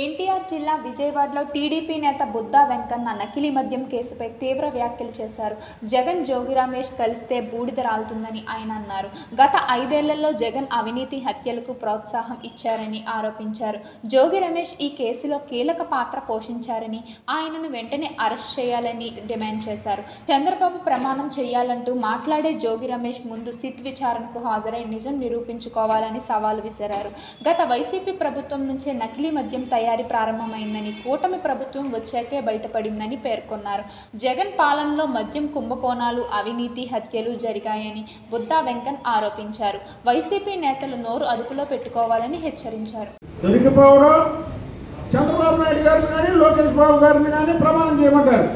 ఎన్టీఆర్ జిల్లా విజయవాడలో టీడీపీ నేత బుద్దా వెంకన్న నకిలీ మద్యం కేసుపై తీవ్ర వ్యాఖ్యలు చేశారు. జగన్ జోగి రమేష్ కలిస్తే బూడిద రాలుతుందని ఆయన అన్నారు. గత 5 ఏళ్లలో జగన్ అవినీతి హత్యలకు ప్రోత్సాహం ఇచ్చారని ఆరోపించారు. జోగి రమేష్ ఈ కేసులో కీలక పాత్ర పోషించారని, ఆయనను వెంటనే అరెస్ట్ చేయాలని డిమాండ్ చేశారు. చంద్రబాబు ప్రమాణం చేయాలంటూ మాట్లాడే జోగి రమేష్ ముందు సిట్ విచారణకు హాజరై నిజం నిరూపించుకోవాలని సవాల్ విసిరారు. గత వైసీపీ ప్రభుత్వం నుంచే నకిలీ మద్యం తయారీ ప్రారంభమైందని, కూటమి ప్రభుత్వం వచ్చాకే బయటపడిందని పేర్కొన్నారు. జగన్ పాలనలో మద్యం కుంభకోణాలు, అవినీతి హత్యలు జరిగాయని బుద్దా వెంకన్ ఆరోపించారు. వైసీపీ నేతలు నోరు అదుపులో పెట్టుకోవాలని హెచ్చరించారు. చంద్రబాబు నాయుడు గారిని కానీ లోకేష్ బాబు గారిని కానీ ప్రమాణం చేయమంటారు.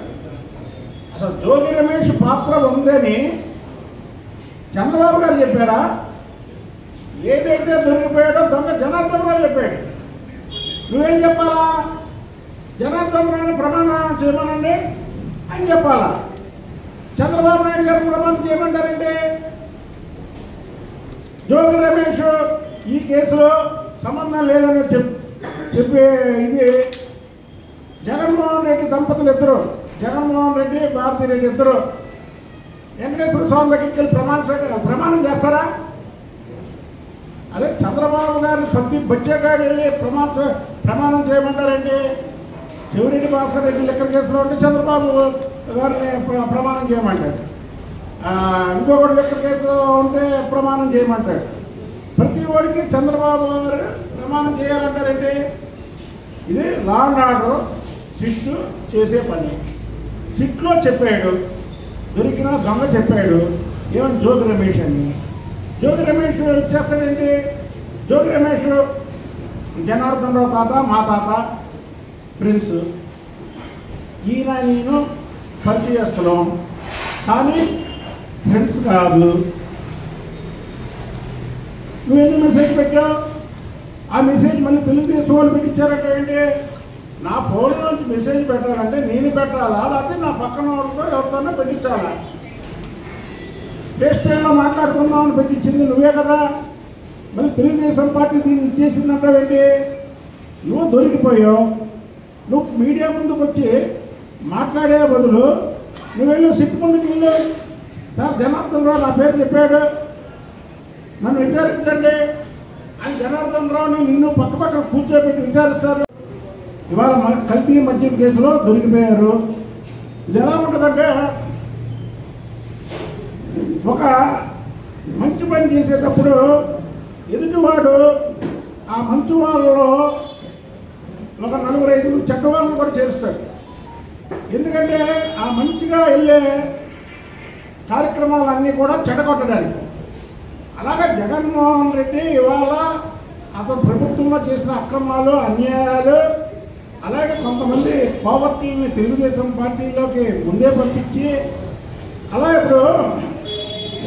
అసలు జోగి రమేష్ పాత్ర ఉందని చంద్రబాబు గారు చెప్పారా? ఏదైతే దొరికిపోయాడో దొంగ జనార్దన్ రావు చెప్పాడు. నువ్వేం చెప్పాలా? జనార్దన్ రావుని ప్రమాణం చేయమనండి అని చెప్పాలా? చంద్రబాబు నాయుడు గారిని ప్రమాణం చేయమంటారంటే జోగి రమేష్ ఈ కేసులో సంబంధం లేదని చెప్పే ఇది జగన్మోహన్ రెడ్డి దంపతులు ఇద్దరు, జగన్మోహన్ రెడ్డి భారతీ రెడ్డి ఇద్దరు వెంకటేశ్వర స్వామి దగ్గరికి వెళ్ళి ప్రమాణం చేస్తారా? అదే చంద్రబాబు గారు బచ్చేగాడు వెళ్ళి ప్రమాణం చేయమంటారండి. చెవిరెడ్డి భాస్కర్ రెడ్డి లెక్కల కేసులో ఉంటే చంద్రబాబు గారిని ప్రమాణం చేయమంటాడు. ఇంకొకటి లెక్కల కేసులో ఉంటే ప్రమాణం చేయమంటాడు. ప్రతి వాడికి చంద్రబాబు గారు ప్రమాణం చేయాలంటారండి. ఇది లా అండ్ ఆర్డర్ సిట్ చేసే పని. సిట్లో చెప్పాడు, దొరికిన దొంగ చెప్పాడు ఏమని జోగి రమేష్ అని. జోగి రమేష్ ఇచ్చేస్తాడండి. జోగి రమేష్ జనార్దన్ రావు తాత, మా తాత ప్రిన్స్. ఈయన నేను పరిచయస్తున్నాం కానీ ఫ్రెండ్స్ కాదు. నువ్వేదో మెసేజ్ పెట్టావు, ఆ మెసేజ్ మళ్ళీ తెలుగుదేశం వాళ్ళు పెట్టించారంటే ఏంటి? నా ఫోన్ నుంచి మెసేజ్ పెట్టాలంటే నేను పెట్టాలా, లేకపోతే నా పక్కన వాళ్ళతో ఎవరితోనో పెట్టించాలా? ఫేస్ టైంలో మాట్లాడుకుందామని పెట్టించింది నువ్వే కదా. మళ్ళీ తెలుగుదేశం పార్టీ దీన్ని ఇచ్చేసిందంటావేంటి? నువ్వు దొరికిపోయావు. నువ్వు మీడియా ముందుకు వచ్చి మాట్లాడే బదులు నువ్వు వెళ్ళి సిట్ ముందుకు వెళ్ళు. సార్ జనార్దన్ రావు నా పేరు చెప్పాడు, నన్ను విచారించండి అని జనార్దన్ రావుని నిన్ను పక్కన కూర్చోబెట్టి విచారిస్తారు. ఇవాళ కల్తీ మద్యం కేసులో దొరికిపోయారు. ఇది ఎలా ఉంటుందంటే, ఒక మంచి పని చేసేటప్పుడు ఎదుటివాడు ఆ మంచి వాళ్ళలో ఒక 4-5 చెడ్డ వాళ్ళని కూడా చేరుస్తాడు. ఎందుకంటే ఆ మంచిగా వెళ్ళే కార్యక్రమాలన్నీ కూడా చెడగొట్టడానికి. అలాగే జగన్మోహన్ రెడ్డి ఇవాళ అతను ప్రభుత్వంలో చేసిన అక్రమాలు, అన్యాయాలు, అలాగే కొంతమంది పావర్టీని తెలుగుదేశం పార్టీలోకి ముందే పంపించి, అలా ఇప్పుడు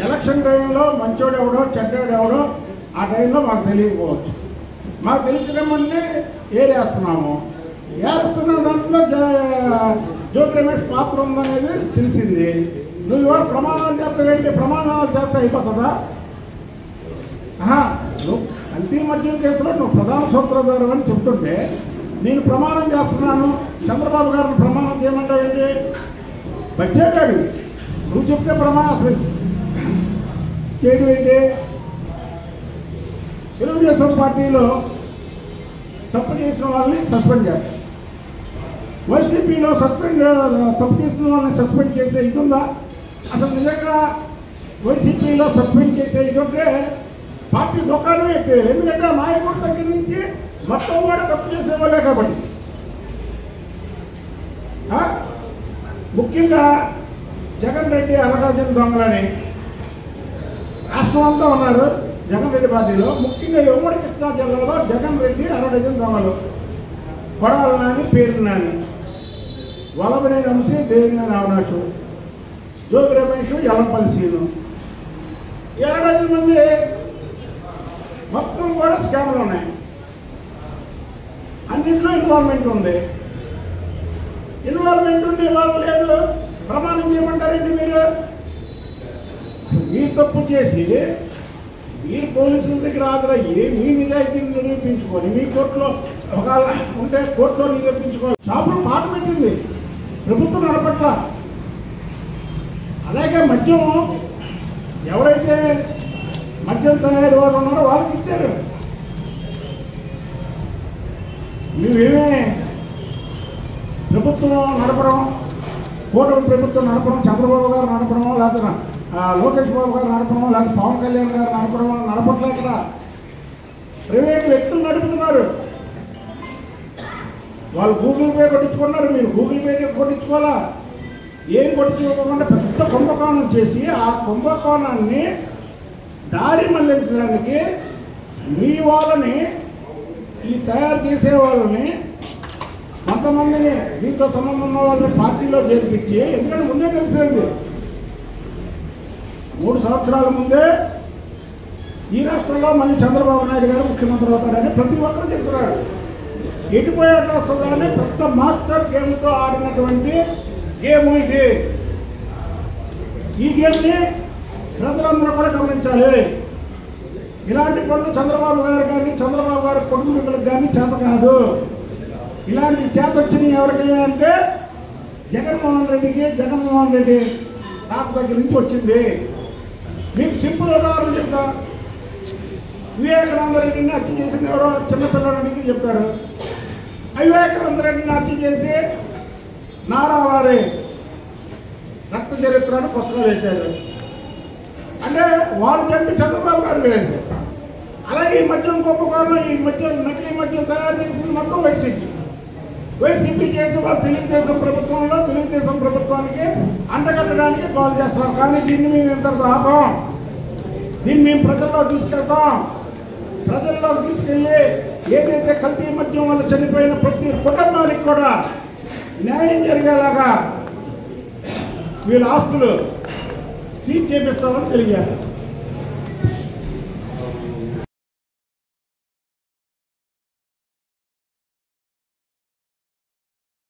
ఎలక్షన్ టైంలో మంచోడు ఎవడో చెడ్డోడు ఎవడో ఆ టైంలో మాకు తెలియకపోవచ్చు. మాకు తెలిసినమంటే ఏరేస్తున్నాము. ఏరుస్తున్న దాంట్లో జోగి రమేష్ పాత్ర ఉందనేది తెలిసింది. నువ్వు ఇవాళ ప్రమాణాలు చేస్తావేంటి? ప్రమాణాలు చేస్తే అయిపోతుందా? నువ్వు కల్తీ మద్యం కేసులో నువ్వు ప్రధాన సూత్రధారు అని చెప్తుంటే నేను ప్రమాణం చేస్తున్నాను, చంద్రబాబు గారిని ప్రమాణం చేయమంటావేంటి? బచ్చేగాడు నువ్వు చెప్తే ప్రమాణం చేయడం ఏంటి? తెలుగుదేశం పార్టీలో తప్పు చేసిన వాళ్ళని సస్పెండ్ చేస్తారు. వైసీపీలో తప్పు చేసిన వాళ్ళని సస్పెండ్ చేసే ఇది ఉందా? అసలు నిజంగా వైసీపీలో సస్పెండ్ చేసే ఇది ఉంటే పార్టీ దుకాణమే ఎక్కేది. ఎందుకంటే ఆ నాయకుడి దగ్గర నుంచి మొత్తం కూడా తప్పు చేసేవాళ్ళే కాబట్టి. ముఖ్యంగా జగన్ రెడ్డి అరడజన్ దొంగలని రాష్ట్రం అంతా ఉన్నారు జగన్ రెడ్డి పార్టీలో. ముఖ్యంగా ఉమ్మడి కృష్ణా జిల్లాలో జగన్ రెడ్డి అరడజన్ దొంగలు. కొడాలి నాని, పేరు నాని, వలభనేని వంశీ, దేవినేని అవినాష్, జోగి రమేష్, యలంపల్లి సీను, 2 మంది మొత్తం కూడా స్కామ్లు ఉన్నాయి. అన్నింటిలో ఇన్వాల్వ్మెంట్ ఉంది. ఇన్వాల్వ్మెంట్ ఉండి ఇన్వాల్వ్ లేదు ప్రమాణం చేయమంటారండి మీరు? మీరు తప్పు చేసి మీరు పోలీసుల దగ్గర హాజరయ్యి మీ నిజాయితీని నిరూపించుకొని మీ కోర్టులో ఒకవేళ ఉంటే కోర్టులో నిరూపించుకోవాలి. షాపులు పాట పెట్టింది ప్రభుత్వం నడపట్ల. అలాగే మద్యం ఎవరైతే మద్యం తయారీ వాళ్ళు ఉన్నారో వాళ్ళకి ఇచ్చారు. మేమేమే ప్రభుత్వం నడపడం, కూటమి ప్రభుత్వం నడపడం, చంద్రబాబు గారు నడపడమో, లేకపోతే లోకేష్ బాబు గారు నడపడమో, లేకపోతే పవన్ కళ్యాణ్ గారు నడపడమో నడపట్లేక ప్రైవేట్ వ్యక్తులు నడుపుతున్నారు. వాళ్ళు గూగుల్ పే కొట్టించుకున్నారు, మీరు గూగుల్ పే కొట్టించుకోవాలా? ఏం కొట్టించుకోకుండా పెద్ద కుంభకోణం చేసి ఆ కుంభకోణాన్ని దారి మళ్లించడానికి మీ వాళ్ళని, ఈ తయారు చేసే వాళ్ళని, కొంతమందిని దీంతో సంబంధం ఉన్న వాళ్ళని పార్టీలో చేర్పించి, ఎందుకంటే ముందే తెలిసింది 3 సంవత్సరాల ముందే ఈ రాష్ట్రంలో మళ్ళీ చంద్రబాబు నాయుడు గారు ముఖ్యమంత్రి అవుతారని ప్రతి ఒక్కరు చెప్తున్నారు. ఎటుపోయే రాష్ట్రంలోనే పెద్ద మాస్టర్ గేమ్తో ఆడినటువంటి గేమ్ ఇది. ఈ గేమ్ని ప్రజలందరూ కూడా గమనించాలి. ఇలాంటి పనులు చంద్రబాబు గారు కానీ, చంద్రబాబు గారి కుటుంబీకులకు కానీ చేత కాదు. ఇలాంటి చేత వచ్చినాయి ఎవరికైనా అంటే జగన్మోహన్ రెడ్డికి, జగన్మోహన్ రెడ్డి తాత దగ్గర నుంచి వచ్చింది. మీకు సింపుల్ ఉదాహరణ చెప్తా. వివేకానంద రెడ్డిని హత్య చేసిన ఎవరో చిన్నపిల్లడికి చెప్తారు. వివేకానంద రెడ్డిని హత్య చేసి నారావారి రక్త చరిత్రను పుస్తకాలు వేశారు. అంటే వాళ్ళు చెప్పి చంద్రబాబు గారు వేశారు. అలాగే ఈ మద్యం కుంభకోణం, ఈ మద్యం నకిలీ మద్యం తయారు చేసింది మొత్తం వైసీపీ చేసి వాళ్ళు తెలుగుదేశం ప్రభుత్వంలో, తెలుగుదేశం ప్రభుత్వానికి అంటగట్టడానికి కాల్ చేస్తున్నారు. కానీ దీన్ని మేము ఇంతటితో ఆపం. దీన్ని మేము ప్రజల్లో తీసుకెళ్తాం. ప్రజల్లో తీసుకెళ్ళి ఏదైతే కల్తీ మద్యం వల్ల చనిపోయిన ప్రతి కుటుంబానికి కూడా న్యాయం జరిగేలాగా వీళ్ళ ఆస్తులు సీజ్ చేపిస్తామని తెలియజేస్తారు.